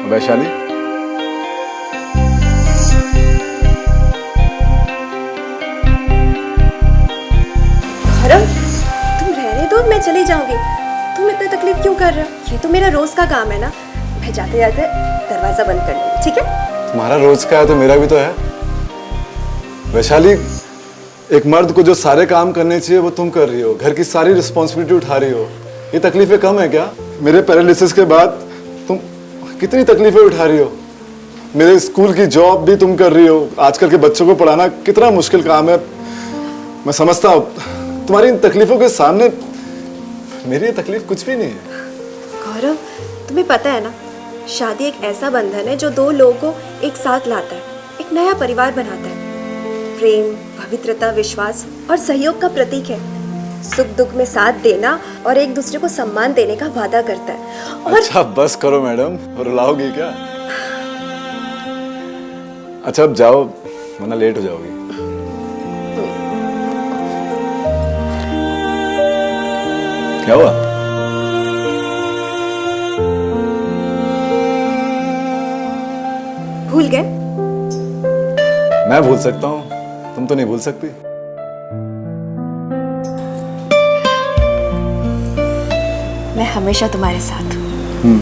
वैशाली, गौरव, तुम रहने दो, मैं चली जाऊंगी। तुम इतना तकलीफ क्यों कर रहे हो? ये तो मेरा रोज का काम है ना। मैं जाते जाते दरवाजा बंद कर लूंगी, ठीक है? तुम्हारा रोज का है तो मेरा भी तो है। वैशाली, एक मर्द को जो सारे काम करने चाहिए वो तुम कर रही हो, घर की सारी रिस्पॉन्सिबिलिटी उठा रही हो। ये तकलीफें कम है क्या? मेरे पैरालिसिस के बाद तुम कितनी तकलीफें उठा रही हो। मेरे स्कूल की जॉब भी तुम कर रही हो। आजकल के बच्चों को पढ़ाना कितना मुश्किल काम है, मैं समझता हूँ। तुम्हारी इन तकलीफों के सामने मेरी ये तकलीफ कुछ भी नहीं है। गौरव, तुम्हें पता है ना, शादी एक ऐसा बंधन है जो दो लोगों को एक साथ लाता है, एक नया परिवार बनाता है। प्रेम, पवित्रता, विश्वास और सहयोग का प्रतीक है। सुख दुख में साथ देना और एक दूसरे को सम्मान देने का वादा करता है। और अच्छा बस करो मैडम, रुलाओगी क्या? अच्छा अब जाओ, वरना लेट हो जाओगी। क्या हुआ? भूल गए? मैं भूल सकता हूँ, तुम तो नहीं भूल सकती। मैं हमेशा तुम्हारे साथ हूँ।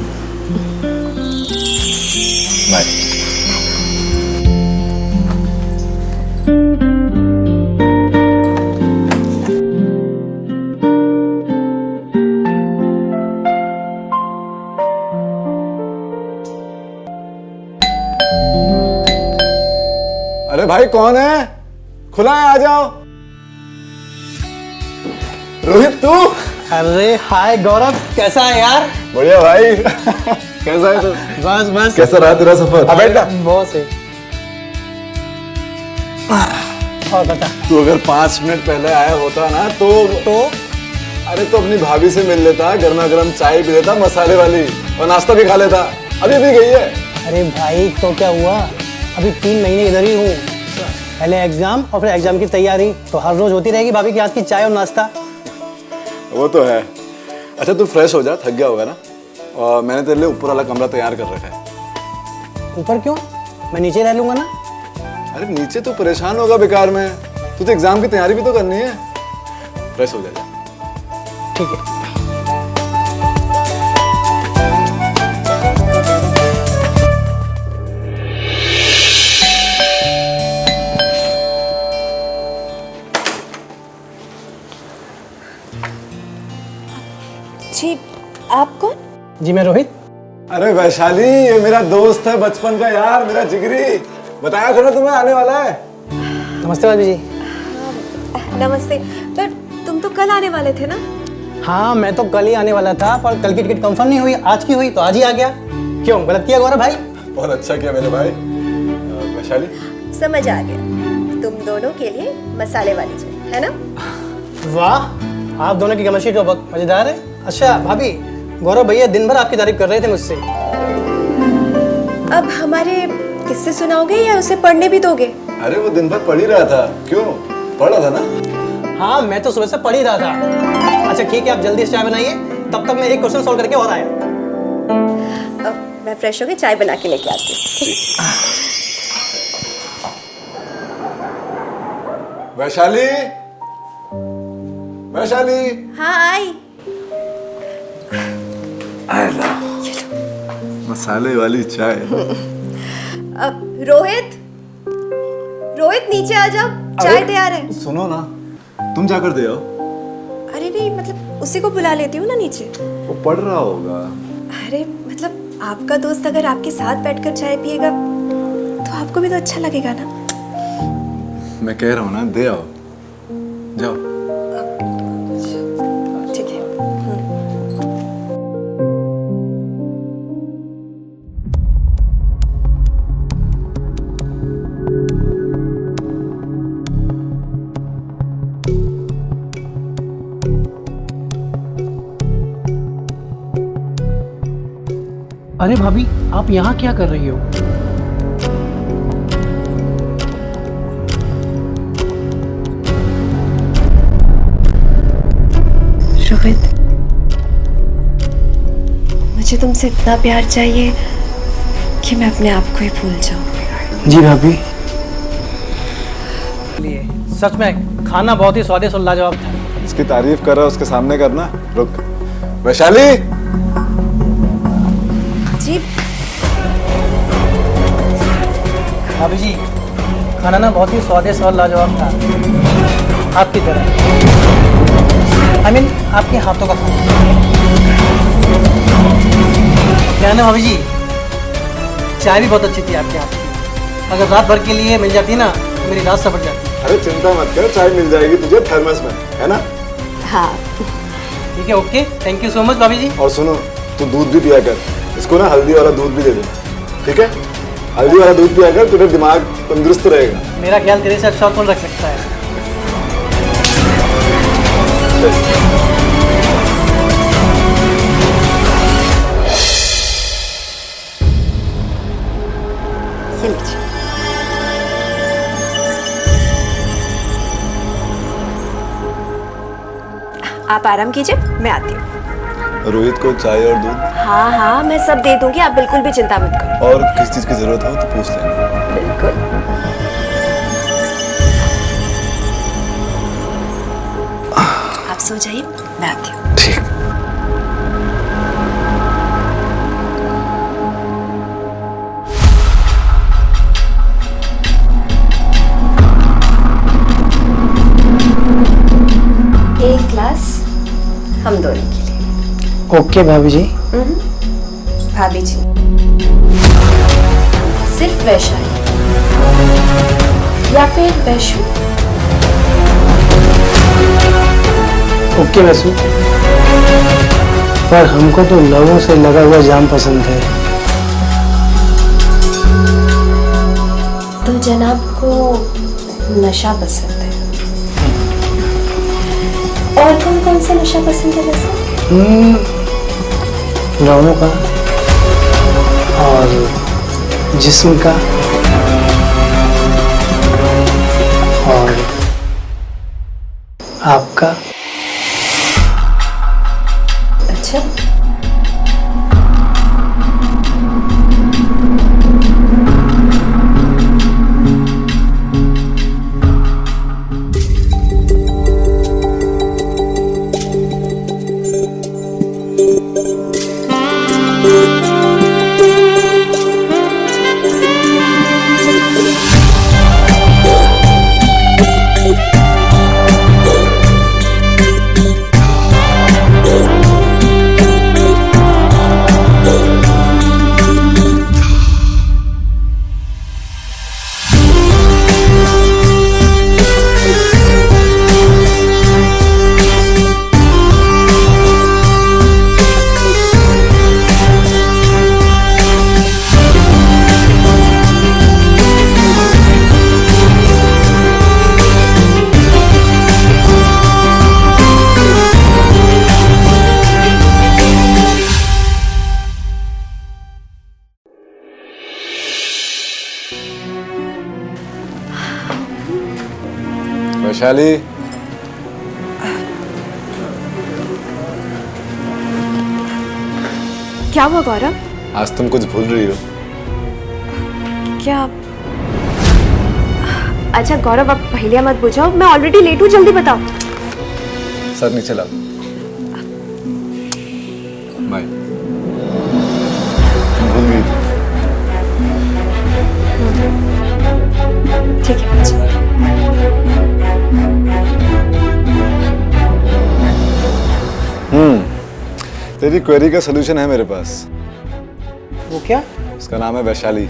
बाय। अरे भाई कौन है? खुला है, आ जाओ। रोहित तू? अरे हाय गौरव, कैसा है यार? बढ़िया भाई। कैसा है तू? बस बस। कैसा रहा तेरा सफर? अब बैठ ना। बहुत से। और बता। तू अगर 5 मिनट पहले आया होता ना तो अरे तो अपनी भाभी से मिल लेता, गर्मा गर्म चाय पी लेता मसाले वाली, और नाश्ता भी खा लेता। अभी भी गई है। अरे भाई तो क्या हुआ, अभी 3 महीने इधर ही हूँ। पहले एग्जाम और फिर एग्जाम की तैयारी, तो हर रोज होती रहेगी भाभी के हाथ की चाय और नाश्ता। वो तो है। अच्छा तू फ्रेश हो जा, थक गया होगा ना, और मैंने तेरे लिए ऊपर वाला कमरा तैयार कर रखा है। ऊपर क्यों? मैं नीचे रह लूंगा ना। अरे नीचे तो परेशान होगा बेकार में, तुझे एग्जाम की तैयारी भी तो करनी है। फ्रेश हो जा। ठीक है। जी, आप कौन? जी मैं रोहित। अरे वैशाली, ये मेरा दोस्त है बचपन का यार, मेरा जिगरी। बताया था ना तुम्हें आने वाला है। नमस्ते भाभी जी। नमस्ते। पर तुम तो कल आने वाले थे ना? हाँ मैं तो कल ही आने वाला था, पर कल की टिकट कंफर्म नहीं हुई, आज की हुई तो आज ही आ गया। क्यों, गलत किया गौरव भाई? बहुत अच्छा किया मेरे भाई। वैशाली समझ आ गया, तुम दोनों के लिए मसाले वाली चाय, है ना? वाह, आप दोनों की केमिस्ट्री तो बहुत मजेदार है। अच्छा भाभी, गौरव भैया दिन भर आपकी तारीफ कर रहे थे मुझसे। अब हमारे किस्से सुनाओगे या उसे पढ़ने भी दोगे? अरे वो दिन भर पढ़ ही रहा था। क्यों, पढ़ रहा था ना? हाँ मैं तो सुबह से पढ़ ही रहा था। अच्छा ठीक है, आप जल्दी से चाय बनाइए, तब तक मैं एक क्वेश्चन सॉल्व करके और आया। अब मैं फ्रेश होके चाय बना के लेके आती हूँ। वैशाली, वैशाली। हाँ आई। मसाले वाली चाय। अब रोहित, रोहित नीचे आ जाओ, चाय तैयार है। सुनो ना, तुम जाकर दे आओ। अरे नहीं, मतलब उसी को बुला लेती हूँ ना नीचे। वो पढ़ रहा होगा। अरे मतलब आपका दोस्त अगर आपके साथ बैठकर चाय पिएगा तो आपको भी तो अच्छा लगेगा ना। मैं कह रहा हूँ ना, दे आओ, जाओ। ठीक है। अरे भाभी, आप यहाँ क्या कर रही हो? रोहित, मुझे तुमसे इतना प्यार चाहिए कि मैं अपने आप को ही भूल जाऊं। जी भाभी। लिए सच में खाना बहुत ही स्वादिष्ट और लाजवाब था। इसकी तारीफ कर रहा है, उसके सामने करना। रुक वैशाली। जी भाभी जी, खाना ना बहुत ही स्वादिष्ट और लाजवाब था, आपकी तरह। आपके हाथों का खाना। क्या ना भाभी जी, चाय भी बहुत अच्छी थी आपके हाथ की। अगर रात भर के लिए मिल जाती ना तो मेरी रात सफर जाती। अरे चिंता मत कर, चाय मिल जाएगी तुझे थर्मस में, है ना? हाँ ठीक है, okay, thank you so much भाभी जी। और सुनो, तू दूध भी पिया कर, इसको ना हल्दी वाला दूध भी दे दे, ठीक है? हल्दी वाला दूध पिया कर, तेरा दिमाग तंदुरुस्त रहेगा। मेरा ख्याल तेरे से अच्छा कौन रख सकता है। ये लीजिए। आप आराम कीजिए, मैं आती हूँ। रोहित को चाय और दूध हाँ हाँ, मैं सब दे दूंगी, आप बिल्कुल भी चिंता मत करो। और किस चीज की जरूरत हो तो पूछ लेना। बिल्कुल। आप सो जाइए, मैं आती हूँ। ठीक। एक ग्लास हम दोनों के लिए। ओके भाभी जी। भाभी जी, सिर्फ वैशाली या फिर वैशु? ओके वैसु, पर हमको तो लवों से लगा हुआ जाम पसंद है। तो जनाब को नशा पसंद है। और कौन कौन सा नशा पसंद है वैसे? लवों का और जिस्म का और आपका। अच्छा, वैशाली, क्या हुआ गौरव? आज तुम कुछ भूल रही हो। क्या? अच्छा गौरव, अब पहेलियां मत बुझाओ, मैं ऑलरेडी लेट हूँ, जल्दी बताओ। सर नीचे लाओ। बाय। भूल गई थी। ठीक है, अच्छा। तेरी क्वेरी का सलूशन है मेरे पास। वो क्या? उसका नाम है वैशाली।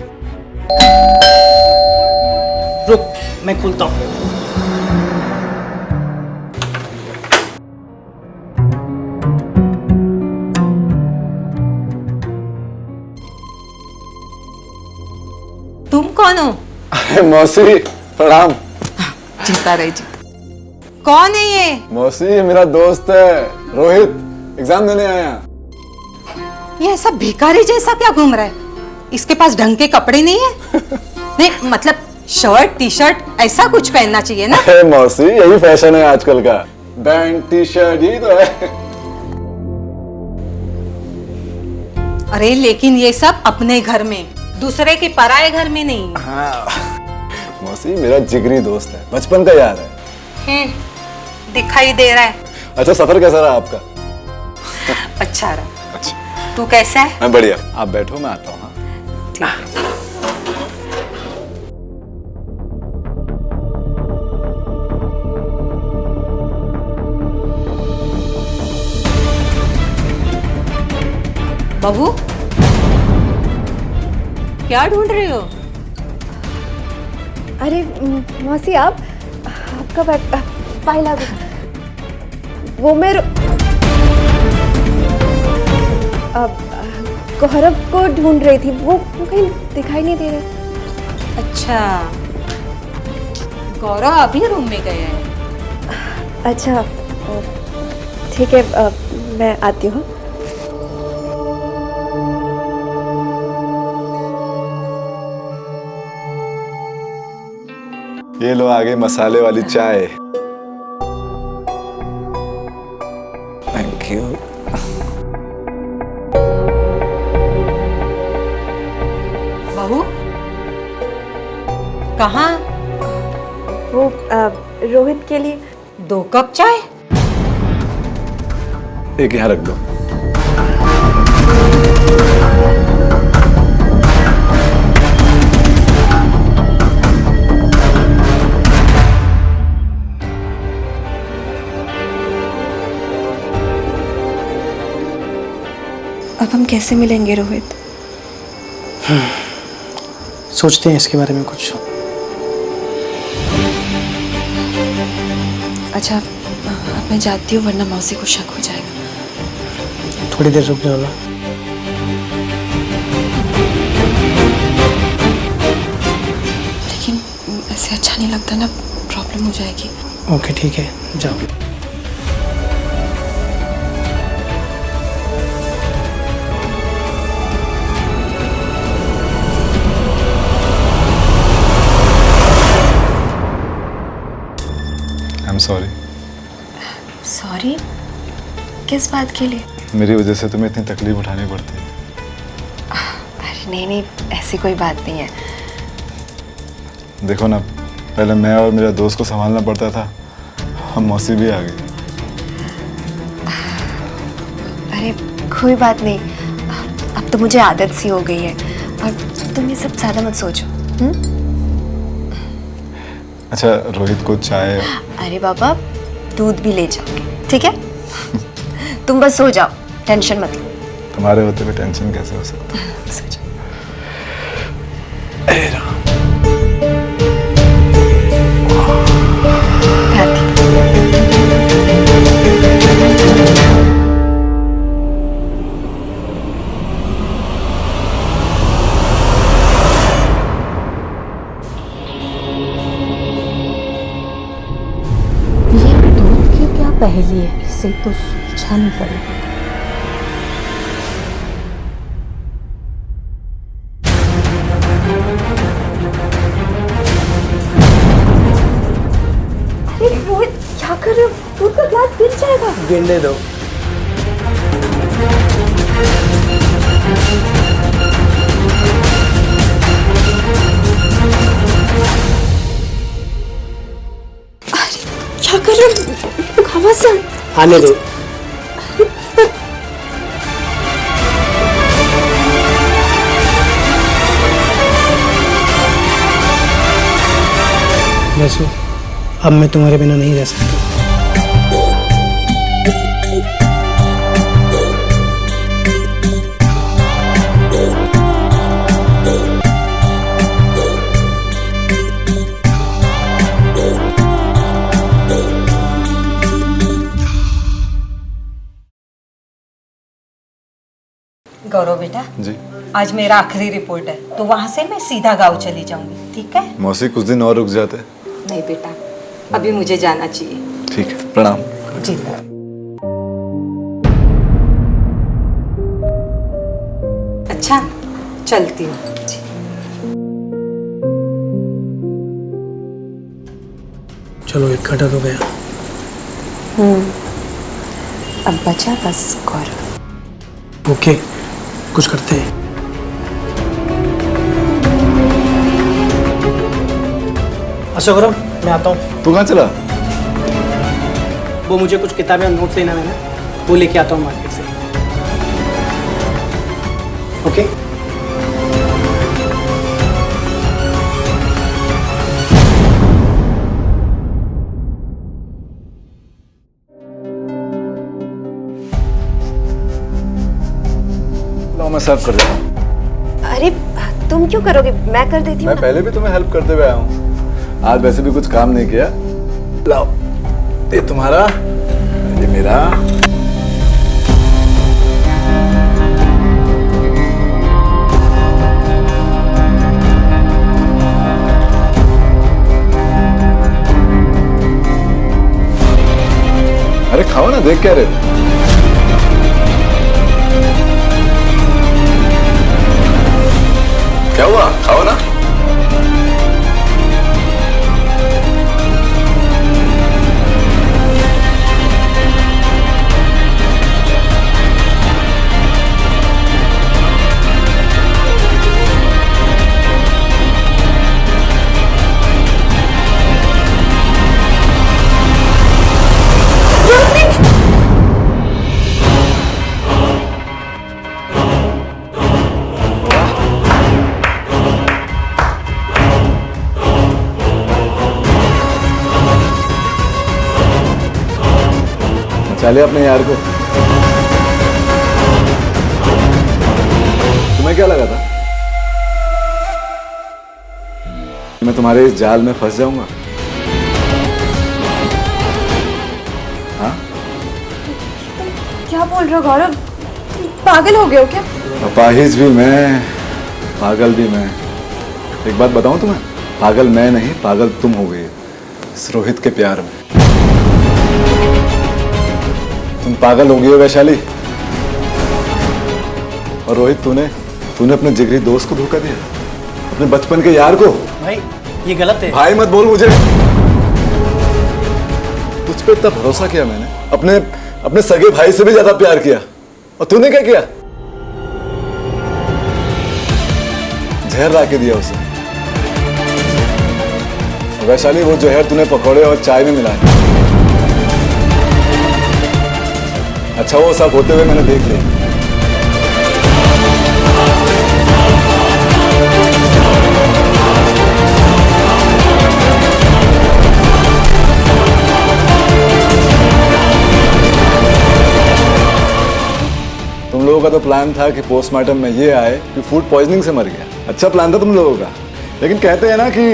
रुक, मैं खुलता हूँ। तुम कौन हो? अरे मौसी, प्रणाम। जीता रही जीता। कौन है ये? मौसी, ये मेरा दोस्त है रोहित, एग्जाम देने आया। ये ऐसा भिखारी जैसा क्या घूम रहा है? इसके पास ढंग के कपड़े नहीं है? नहीं मतलब शर्ट टी शर्ट ऐसा कुछ पहनना चाहिए ना। अरे मौसी, यही फैशन है आजकल का, बैंड टी शर्ट, यही तो है। अरे लेकिन ये सब अपने घर में, दूसरे के पराये घर में नहीं। मौसी मेरा जिगरी दोस्त है, बचपन का यार है। दिखाई दे रहा है। अच्छा सफर कैसा रहा आपका? अच्छा रहा। अच्छा तू कैसा है? मैं बढ़िया। आप बैठो, मैं आता हूँ। हाँ ठीक। बहू, क्या ढूंढ रहे हो? अरे मौसी आपका फाइल आ गया। वो मेरे गौरव को ढूंढ रही थी, वो कहीं दिखाई नहीं दे रहे। अच्छा, गौरव अभी रूम में गए हैं। अच्छा ठीक है, मैं आती हूँ। ये लो आ गई मसाले वाली चाय। Thank you. बहू, कहाँ? वो रोहित के लिए 2 कप चाय। एक यहाँ रख दो। अब हम कैसे मिलेंगे रोहित? सोचते हैं इसके बारे में कुछ। अच्छा अब मैं जाती हूँ, वरना मौसी को शक हो जाएगा। थोड़ी देर रुक जाओ ना। लेकिन ऐसे अच्छा नहीं लगता ना, प्रॉब्लम हो जाएगी। ओके ठीक है, जाओ। सॉरी। सॉरी? किस बात के लिए? मेरी वजह से तुम्हें इतनी तकलीफ उठानी पड़ती है। अरे नहीं, ऐसी कोई बात नहीं है। देखो ना, पहले मैं और मेरा दोस्त को संभालना पड़ता था, हम मौसी भी आ गई। अरे कोई बात नहीं, अब तो मुझे आदत सी हो गई है। और तुम ये सब ज़्यादा मत सोचो। अच्छा रोहित को चाय। अरे बाबा, दूध भी ले जाओगे, ठीक है? तुम बस सो जाओ, टेंशन मत लो। तुम्हारे होते हुए टेंशन कैसे हो सकती है? सो जाओ। पहली है, इसे तो सुलझानी पड़ेगी। अरे रोहित, क्या कर रहे हो? दूध का ग्लास गिर जाएगा। गिरने दो। क्या कर रहे हो? खामोश आने दो। वैसे अब मैं तुम्हारे बिना नहीं रह सकता। गौरव बेटा जी आज मेरा आखिरी रिपोर्ट है, तो वहां से मैं सीधा गांव चली जाऊंगी, ठीक है? मौसी कुछ दिन और रुक जाते। नहीं बेटा, अभी मुझे जाना चाहिए। ठीक है, प्रणाम। जी। अच्छा चलती हूँ। चलो एक कटर हो गया। अब बचा बस गौरव। ओके कुछ करते हैं। अशोकराव, मैं आता हूँ। तू कहाँ चला? वो मुझे कुछ किताबें और नोट्स लेना है ना, वो लेके आता हूँ मार्केट से। ओके? लो मैं सर्व कर देता हूँ। अरे तुम क्यों करोगे, मैं कर देती हूँ मैं पहले भी तुम्हें हेल्प करते हुए आया हूँ, आज वैसे भी कुछ काम नहीं किया। लाओ, ये तुम्हारा, ये मेरा। अरे खाओ ना, देख क्या रहे? क्या हुआ, खाओ ना। चले अपने यार को। तुम्हें क्या लगा था मैं तुम्हारे इस जाल में फंस जाऊंगा? हाँ, क्या बोल रहे हो गौरव, तुम पागल हो गए हो क्या? अपाहिज भी मैं, पागल भी मैं। एक बात बताऊं तुम्हें, पागल मैं नहीं, पागल तुम हो गई इस रोहित के प्यार में। तुम पागल हो गई हो वैशाली, और रोहित तूने अपने जिगरी दोस्त को धोखा दिया, अपने बचपन के यार को। भाई ये गलत है। भाई मत बोल मुझे, तुझ पे इतना भरोसा किया मैंने, अपने सगे भाई से भी ज्यादा प्यार किया, और तूने क्या किया? जहर ला के दिया उसे। वैशाली वो जहर तूने पकौड़े और चाय में मिलाया। अच्छा वो सब होते हुए मैंने देख लिया। तुम लोगों का तो प्लान था कि पोस्टमार्टम में ये आए कि फूड पॉइजनिंग से मर गया। अच्छा प्लान था तुम लोगों का, लेकिन कहते हैं ना कि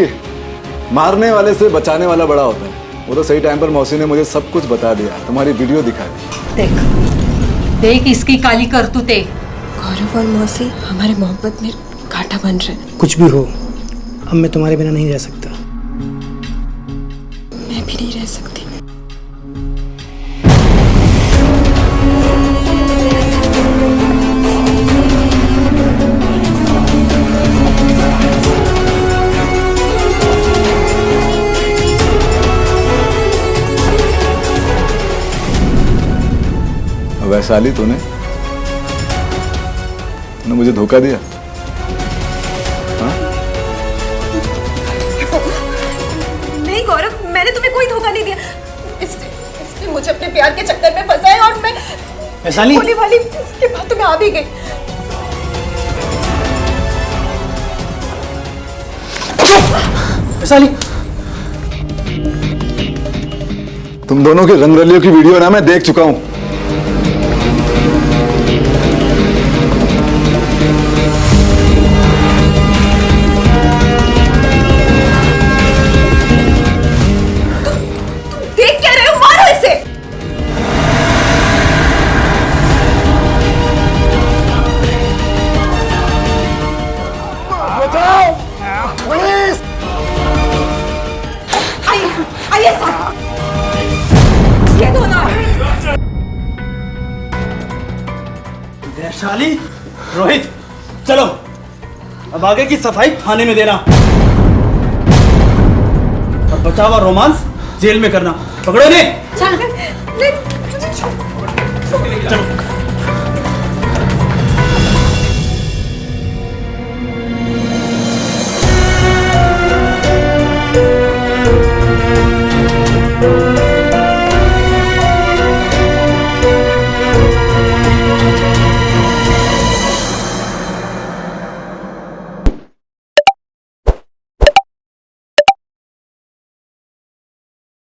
मारने वाले से बचाने वाला बड़ा होता है। वो तो सही टाइम पर मौसी ने मुझे सब कुछ बता दिया, तुम्हारी वीडियो दिखा दी। देख इसकी काली करतूतें। गौरव और मौसी हमारे मोहब्बत में कांटा बन रहे हैं। कुछ भी हो, अब मैं तुम्हारे बिना नहीं रह सकता। मैं भी नहीं रह सकती। वैशाली तूने मुझे धोखा दिया। हाँ? नहीं गौरव, मैंने तुम्हें कोई धोखा नहीं दिया। इसने मुझे अपने प्यार के चक्कर में फंसाया और मैं वैशाली होने वाली इसके बाद तो मैं आ भी गई। वैशाली, तुम दोनों की रंगरलियों की वीडियो ना मैं देख चुका हूं। देख क्या रहे हो, मारो इसे। बचाओ पुलिस! आइए साथ। ये दोनों वैशाली, रोहित, चलो अब आगे की सफाई थाने में देना और बचा हुआ रोमांस जेल में करना। पकड़ो ने। चल। चलो।